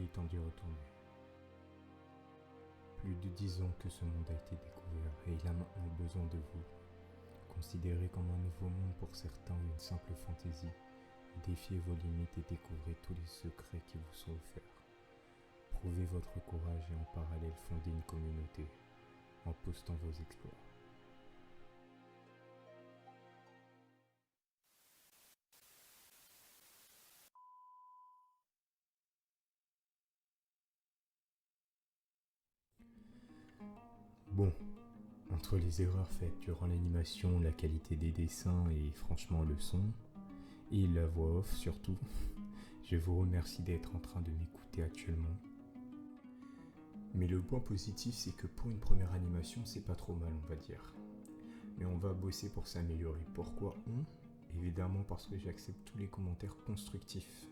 il est temps d'y retourner. Plus de 10 ans que ce monde a été découvert et il a maintenant besoin de vous. Considéré comme un nouveau monde pour certains ou une simple fantaisie, défiez vos limites et découvrez tous les secrets qui vous sont offerts. Prouvez votre courage et en parallèle fondez une communauté en postant vos exploits. Bon, entre les erreurs faites durant l'animation, la qualité des dessins et franchement le son, et la voix off surtout, je vous remercie d'être en train de m'écouter actuellement. Mais le point positif, c'est que pour une première animation, c'est pas trop mal, on va dire. Mais on va bosser pour s'améliorer. Pourquoi on ? Évidemment parce que j'accepte tous les commentaires constructifs.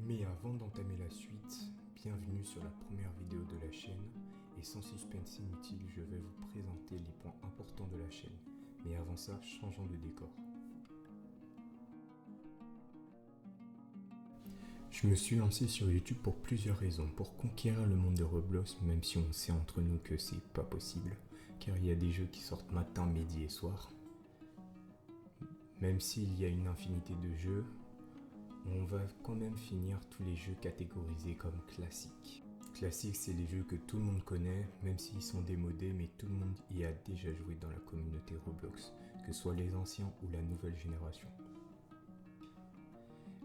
Mais avant d'entamer la suite, bienvenue sur la première vidéo de la chaîne. Et sans suspense inutile, je vais vous présenter les points importants de la chaîne. Mais avant ça, changeons de décor. Je me suis lancé sur YouTube pour plusieurs raisons. Pour conquérir le monde de Roblox, même si on sait entre nous que c'est pas possible, car il y a des jeux qui sortent matin, midi et soir. Même s'il y a une infinité de jeux, on va quand même finir tous les jeux catégorisés comme classiques. Classiques, c'est les jeux que tout le monde connaît, même s'ils sont démodés, mais tout le monde y a déjà joué dans la communauté Roblox, que ce soit les anciens ou la nouvelle génération.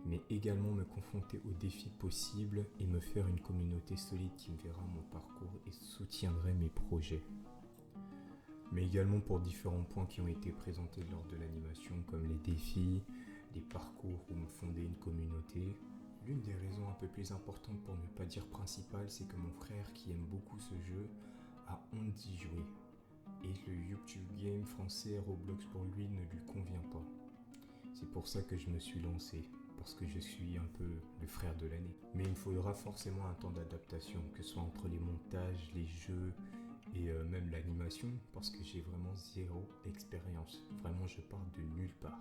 Mais également me confronter aux défis possibles et me faire une communauté solide qui me verra mon parcours et soutiendrait mes projets. Mais également pour différents points qui ont été présentés lors de l'animation, comme les défis, les parcours ou me fonder une communauté. L'une des raisons un peu plus importantes, pour ne pas dire principale, c'est que mon frère qui aime beaucoup ce jeu a honte d'y jouer. Et le YouTube Game français Roblox pour lui ne lui convient pas. C'est pour ça que je me suis lancé, parce que je suis un peu le frère de l'année. Mais il me faudra forcément un temps d'adaptation, que ce soit entre les montages, les jeux et même l'animation, parce que j'ai vraiment zéro expérience. Vraiment, je pars de nulle part.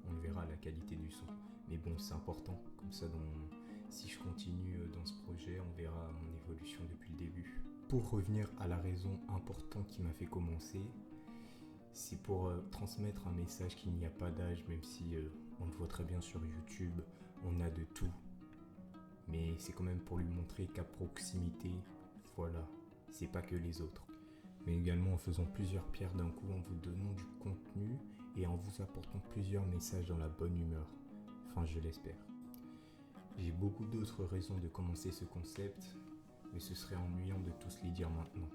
On le verra à la qualité du son. Mais bon, c'est important, comme ça, si je continue dans ce projet, on verra mon évolution depuis le début. Pour revenir à la raison importante qui m'a fait commencer, c'est pour transmettre un message qu'il n'y a pas d'âge, même si on le voit très bien sur YouTube, on a de tout. Mais c'est quand même pour lui montrer qu'à proximité, voilà, c'est pas que les autres. Mais également en faisant plusieurs pierres d'un coup, en vous donnant du contenu et en vous apportant plusieurs messages dans la bonne humeur. Enfin, je l'espère. J'ai beaucoup d'autres raisons de commencer ce concept, mais ce serait ennuyant de tous les dire maintenant.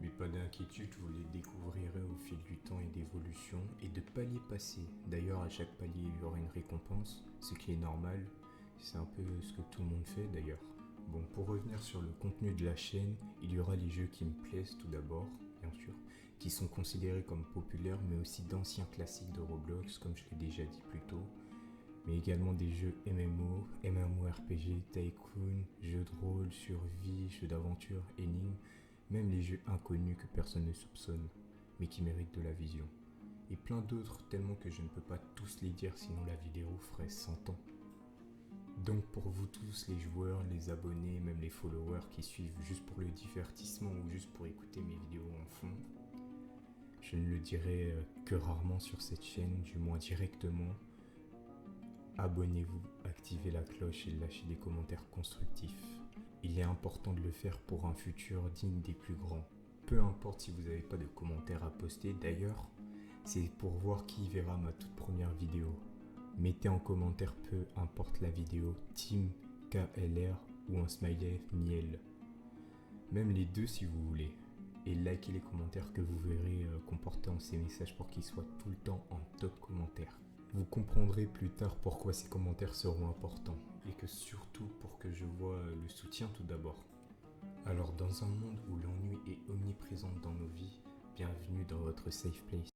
Mais pas d'inquiétude, vous les découvrirez au fil du temps et d'évolution et de palier passé. D'ailleurs, à chaque palier, il y aura une récompense, ce qui est normal. C'est un peu ce que tout le monde fait d'ailleurs. Bon, pour revenir sur le contenu de la chaîne, il y aura les jeux qui me plaisent tout d'abord, bien sûr, qui sont considérés comme populaires, mais aussi d'anciens classiques de Roblox, comme je l'ai déjà dit plus tôt. Mais également des jeux MMO, MMORPG, Tycoon, jeux de rôle, survie, jeux d'aventure, énigmes, même les jeux inconnus que personne ne soupçonne, mais qui méritent de la vision. Et plein d'autres, tellement que je ne peux pas tous les dire, sinon la vidéo ferait 100 ans. Donc pour vous tous, les joueurs, les abonnés, même les followers qui suivent juste pour le divertissement ou juste pour écouter mes vidéos en fond, je ne le dirai que rarement sur cette chaîne, du moins directement. Abonnez-vous, activez la cloche et lâchez des commentaires constructifs. Il est important de le faire pour un futur digne des plus grands. Peu importe si vous n'avez pas de commentaires à poster, d'ailleurs, c'est pour voir qui verra ma toute première vidéo. Mettez en commentaire, peu importe la vidéo, Team KLR ou un smiley miel. Même les deux si vous voulez. Et likez les commentaires que vous verrez comportant ces messages pour qu'ils soient tout le temps en top commentaires. Vous comprendrez plus tard pourquoi ces commentaires seront importants et que surtout pour que je vois le soutien tout d'abord. Alors dans un monde où l'ennui est omniprésent dans nos vies, bienvenue dans votre safe place.